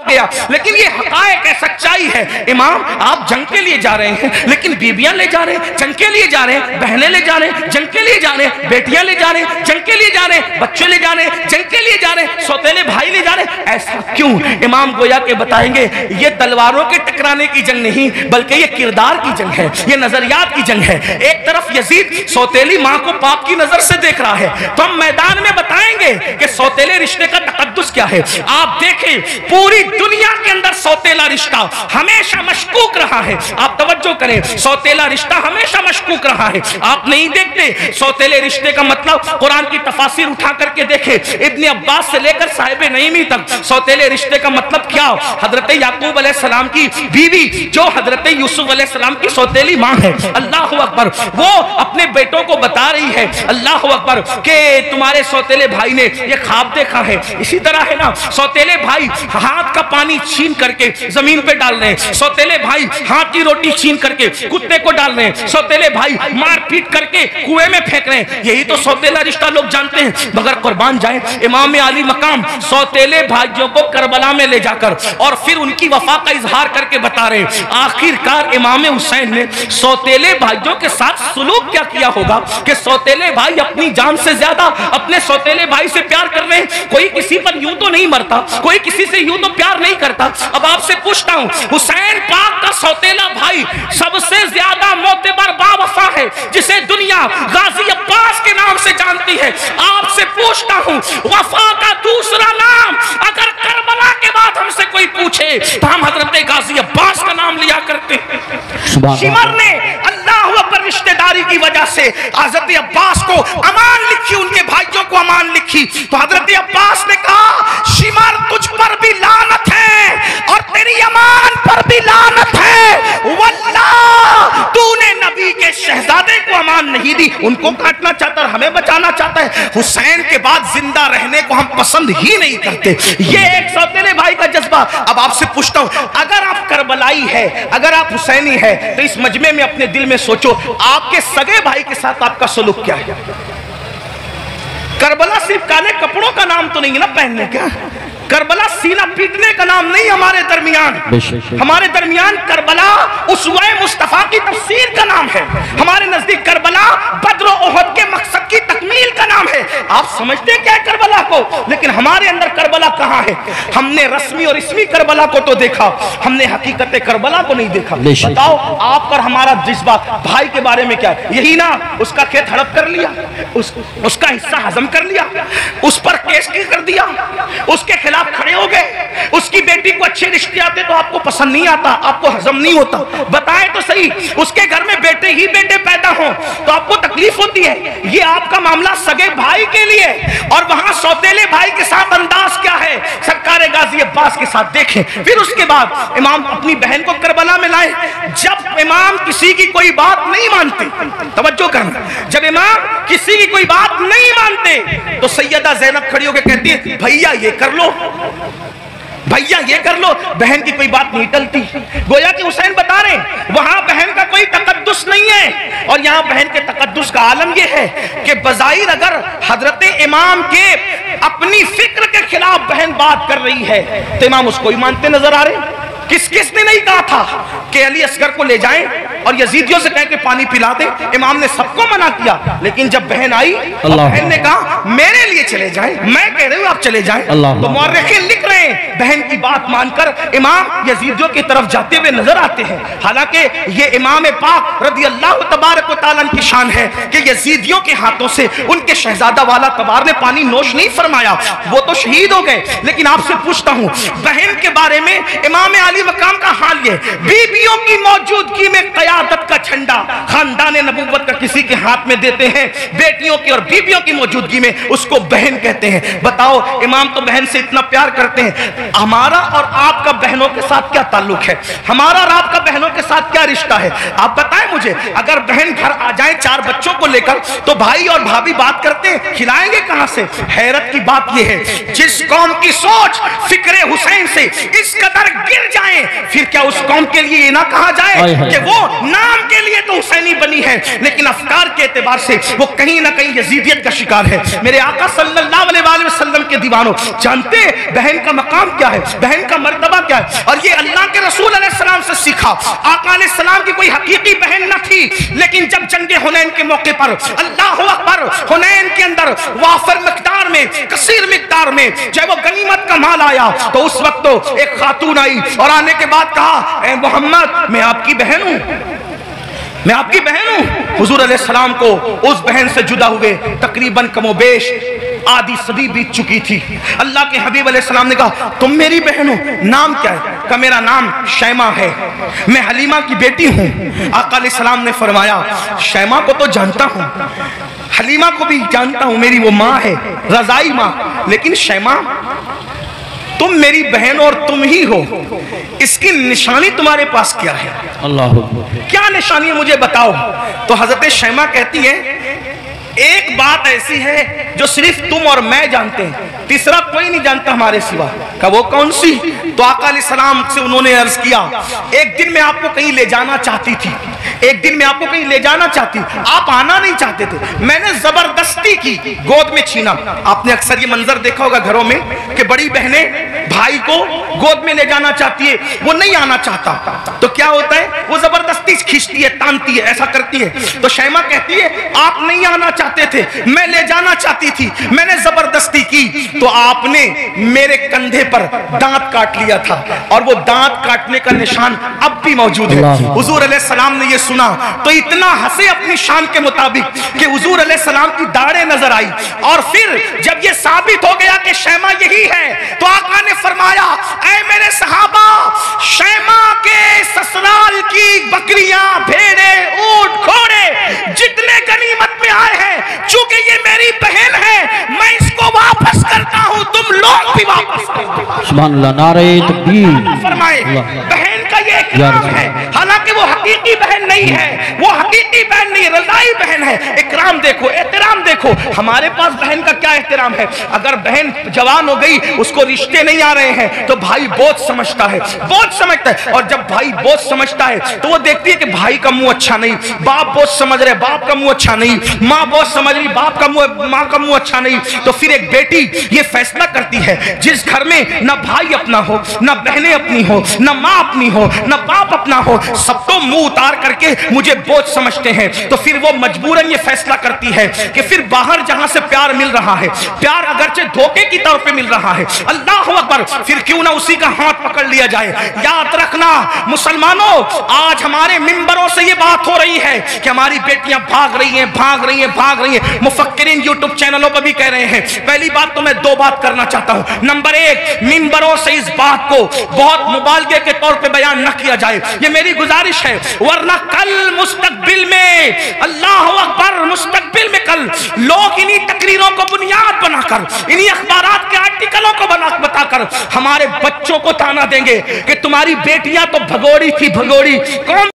गया। लेकिन ये हकायक है, सच्चाई है। इमाम आप जंग के लिए जा रहे हैं, लेकिन बीबियां ले जा रहे हैं, जंग के लिए जा रहे हैं, बहनें ले जा रहे हैं, जंग के लिए जा रहे हैं, बेटियां ले जा रहे हैं, जंग के लिए जा रहे हैं, बच्चे ले जा रहे हैं, जंग के लिए जा रहे हैं, सौतेले भाई ले जा रहे हैं। ऐसा क्यों? इमाम गोया के बताएंगे ये तलवारों के टकराने की जंग नहीं, बल्कि ये किरदार की जंग है, ये नजरियात की जंग है। एक तरफ यजीद सौतेली मां को पाप की नजर से देख रहा है, तो हम मैदान में बताएंगे कि सौतेले रिश्ते का तकद्दुस क्या है। आप देखें पूरी दुनिया के अंदर सौतेला रिश्ता हमेशा मशकूक रहा है। आप तवज्जो करें, सौतेला रिश्ता हमेशा मशकूक रहा है। आप नहीं देखते सौतेले रिश्ते का मतलब कुरान की तफासिर उठा करके देखे, इब्ने अब्बास से लेकर साहिब नईमी तक सौतेले रिश्ते का मतलब क्या? हजरत याकूब अलैहिस्सलाम की बीवी जो हजरत यूसुफ अलैहिस्सलाम की सौतेली मां है, अल्लाह अकबर, वो अपने बेटों को बता रही है, अल्लाह अकबर, के तुम्हारे सौतेले भाई ने ये ख्वाब देखा है। इसी तरह है ना, सौतेले भाई हाथ का पानी छीन करके जमीन पे डाल रहे हैं, सौतेले भाई हाथ की रोटी छीन करके कुत्ते को डाल रहे हैं, सौतेले भाई मार पीट करके कुएं में फेंक रहे हैं। यही तो सौतेला रिश्ता लोग जानते हैं। मगर कुर्बान जाए इमाम आली मकाम सौतेले भाइयों को करबला में ले जाकर और फिर उनकी वफा का इजहार करके बता रहे हैं। आखिरकार इमाम हुसैन ने सौतेले भाइयों के साथ सुलूक क्या किया होगा कि सौतेले भाई अपनी जान से ज्यादा अपने सौतेले भाई से प्यार कर रहे हैं। कोई किसी पर यूं तो नहीं मरता, कोई किसी से यूं तो प्यार नहीं करता। अब आपसे पूछता हूं, हुसैन पाक का सौतेला भाई सबसे ज्यादा मोतबर बावफा है, जिसे दुनिया गाजी अब्बास के नाम से जानती है। आपसे पूछता हूं, वफा का दूसरा नाम अगर करबला के बाद हमसे कोई पूछे तो हम हजरत गाजी अब्बास का नाम लिया करते हैं। शिमर ने अल्लाह अकबर रिश्तेदारी की वजह से हजरत अब्बास को अमान लिखी, उनके भाइयों को अमान लिखी, तो हजरत अब्बास ने कहा शिमर तुझ पर भी लानत है और तेरी अमान पर भी लानत है। वल्लाह तूने नबी के शहजादे को अमान नहीं दी, उनको काटना चाहता है, हमें बचाना चाहता है। हुसैन के बाद जिंदा रहने को हम पसंद ही नहीं करते। ये एक सौतेले भाई का जज्बा। अब आपसे पूछता हूं, अगर आप करबलाई है, अगर आप हुसैनी है, तो इस मजमे में अपने दिल में सोचो आपके सगे भाई के साथ आपका सलूक क्या है। करबला सिर्फ काले कपड़ों का नाम तो नहीं है ना पहनने का, करबला सीना पीटने का नाम नहीं। हमारे दरमियान करबला उसवे मुस्तफा की तफसीर का नाम है। हमारे नजदीक करबला बद्र ओहद के मकसद की तकमील का नाम है। आप समझते क्या है करबला को, लेकिन हमारे अंदर करबला कहाँ है? हमने रस्मी और इसमी करबला को तो देखा, हमने हकीकत करबला को नहीं देखा। बताओ आप पर हमारा जज्बा भाई के बारे में क्या है? यही ना, उसका खेत हड़प कर लिया, उसका हिस्सा हजम कर लिया, उस पर केस कर दिया, उसके खिलाफ खड़े हो गए, उसकी बेटी को अच्छे रिश्ते आते तो आपको पसंद नहीं आता, आपको हजम नहीं होता। बताएं तो सही, उसके घर में बेटे ही बेटे पैदा हो तो आपको तकलीफ होती है। ये आपका मामला सगे भाई के लिए, और वहां सौतेले भाई के साथ अंदाज क्या है सरकार गाजी अब्बास के साथ देखें। फिर उसके बाद इमाम अपनी बहन को करबला में लाए। जब इमाम किसी की कोई बात नहीं मानते, तवज्जो करना, जब इमाम किसी की कोई बात नहीं मानते तो सैयदा ज़ैनब खड़ी होकर कहती है भैया ये कर लो, भैया ये कर लो। बहन की कोई बात नहीं टलती। गोया कि हुसैन बता रहे वहां बहन का कोई तकद्दुस नहीं है, और यहां बहन के तकद्दुस का आलम यह है कि बजाहिर अगर हजरत इमाम के अपनी फिक्र के खिलाफ बहन बात कर रही है तो इमाम उसको ही मानते नजर आ रहे। किसने नहीं कहा था कि अली असगर को ले जाएं और यजीदियों से कह के पानी पिला दे? इमाम ने सबको मना किया, लेकिन जब बहन आई बहन ने कहा मेरे लिए चले जाएं, मैं कह रही हूं आप चले जाएं। तो मुअर्रिखीन लिख रहे हैं बहन की बात मानकर इमाम यजीदियों की तरफ जाते हुए नजर आते हैं। हालांकि ये इमाम पाक रज़ी अल्लाह तबारक व तआला की शान है कि यजीदियों के हाथों से उनके शहजादा वाला तबार ने पानी नोश नहीं फरमाया, वो तो शहीद हो गए। लेकिन आपसे पूछता हूं, बहन के बारे में इमाम आली मकाम का हाल ये, बीबियों की मौजूदगी में क़यादत का झंडा खानदान नबूवत का किसी के हाथ में देते हैं, बेटियों की और बीबियों की मौजूदगी में उसको बहन कहते हैं। बताओ इमाम तो बहन से इतना प्यार करते हैं। हमारा और आपका बहनों के साथ क्या ताल्लुक है? हमारा और आपका बहनों के साथ क्या रिश्ता है? आप बताएं मुझे। अगर बहन घर आ जाए 4 बच्चों को लेकर तो भाई और भाभी बात करते हैं, खिलाएंगे कहां से? हैरत की बात यह है जिस कौम की सोच फिक्रे हुसैन से इस कदर गिर जाए, फिर क्या उस कौम के लिए ये ना कहा जाए कि वो नाम नाम के लिए तो हुसैनी बनी है, लेकिन अफकार के एतबार से वो कहीं ना कहीं यजीदियत का शिकार है। मेरे आका सल्लल्लाहु अलैहि वसल्लम के दीवानों, जानते हैं बहन का मकाम क्या है, बहन का मर्तबा क्या है? और ये अल्लाह के रसूल अलैहिस्सलाम से सीखा। आका अलैहिस्सलाम की कोई हकीकी बहन न थी, लेकिन जब जंगे हुनैन के मौके पर, अल्लाहु अकबर, हुनैन के अंदर वाफर मिकदार में, कसीर मिकदार में जब वो गनीमत का माल आया, तो उस वक्त तो एक खातून आई और आने के बाद कहा, ए मोहम्मद, मैं आपकी बहन हूं, मैं आपकी बहन हूं। हुजूर अलैहिस्सलाम को उस बहन से जुदा हुए तकरीबन कमोबेश आधी सदी बीत चुकी थी। अल्लाह के हबीब अलैहिस्सलाम ने कहा, तुम मेरी बहन हो, नाम क्या है? कहा, मेरा नाम शैमा है, मैं हलीमा की बेटी हूं। आका अलैहिस्सलाम ने फरमाया, शैमा को तो जानता हूं, हलीमा को भी जानता हूं, मेरी वो माँ है, रजाई माँ, लेकिन शैमा तुम मेरी बहन और तुम ही हो, इसकी निशानी तुम्हारे पास क्या है? अल्लाह, क्या निशानी है मुझे बताओ। तो हजरत शैमा कहती है, एक बात ऐसी है जो सिर्फ तुम और मैं जानते हैं, तीसरा कोई नहीं जानता हमारे सिवा। का वो कौन सी? तो आका अलैहिस्सलाम से उन्होंने अर्ज किया, एक दिन मैं आपको कहीं ले जाना चाहती थी, एक दिन मैं आपको कहीं ले जाना चाहती, आप आना नहीं चाहते थे, मैंने जबरदस्ती की, गोद में छीना। आपने अक्सर ये मंजर देखा होगा घरों में कि बड़ी बहनें भाई को गोद में ले जाना चाहती है, वो नहीं आना चाहता, तो क्या होता है, वो जबरदस्ती खींचती है, तानती है, ऐसा करती है। तो शैमा कहती है, आप नहीं आना चाहते थे, मैं ले जाना चाहती थी, मैंने जबरदस्ती की, तो आपने मेरे कंधे पर दांत काट लिया था, और वो दांत काटने का निशान अब भी मौजूद है। हुजूर अलैहिस्सलाम ने ये सुना तो इतना हंसे अपनी शान के मुताबिक कि हुजूर अलैहिस्सलाम की दाढ़ें नजर आई। और फिर जब ये साबित हो गया कि शैमा यही है, तो आका ने फरमाया, ऐ मेरे सहाबा, शैमा के ससुराल की बकरियां, भेड़े, ऊंट, घोड़े जितने गनीमत में आए हैं, चूंकि ये मेरी बहन है, मैं इसको वापस करता हूं, तुम लोग भी वापस करो। सुभान अल्लाह, नारे तकबीर। फरमाए, बहन का ये इकराम है, हालांकि वो हकीकी बहन नहीं है, वो हकीकी बहन नहीं, रज़ाई बहन है। इकराम देखो, एहतराम देखो। हमारे पास बहन का क्या एहतराम है? अगर बहन जवान हो गई, उसको रिश्ते नहीं आ रहे हैं, तो भाई बोझ समझता है, बोझ समझता है। और जब भाई बोझ समझता है, तो वो देखती है कि भाई का मुंह अच्छा नहीं, बाप बोझ समझ रहे, बाप का मुंह अच्छा नहीं, माँ बोझ समझ रही, बाप का मुंह, माँ का मुंह अच्छा नहीं। तो फिर एक बेटी ये फैसला करती है, जिस घर में ना भाई अपना हो, ना बहनें अपनी हो, ना माँ अपनी हो, ना बाप अपना हो, सब तो मुंह उतार करके मुझे बोझ समझते हैं। तो फिर वो मजबूरन ये फैसला करती है कि फिर बाहर जहां से प्यार मिल रहा है, प्यार अगरचे धोखे की तौर पे मिल रहा है, अल्लाह अकबर, फिर क्यों ना उसी का हाथ पकड़ लिया जाए। याद रखना मुसलमानों, आज हमारे मिंबरों से ये बात हो रही है कि हमारी बेटियां भाग रही हैं, भाग रही हैं, भाग रही हैं। मुफक्किरीन यूट्यूब चैनलों पर भी कह रहे हैं। पहली बात तो मैं दो बात करना चाहता हूं। नंबर एक, मिंबरों से इस बात को बहुत मुबालगे के तौर पे बयान न किया जाए, ये मेरी गुजारिश है, वरना कल मुस्तकबिल में, अल्लाह अकबर, मुस्तकबिल में कल लोग इन्हीं तकरीरों को बुनियाद बनाकर, इन्हीं अखबारात के आर्टिकलों को बताकर हमारे बच्चों को ताना देंगे कि तुम्हारी बेटियां तो भगोड़ी थी, भगोड़ी। कौन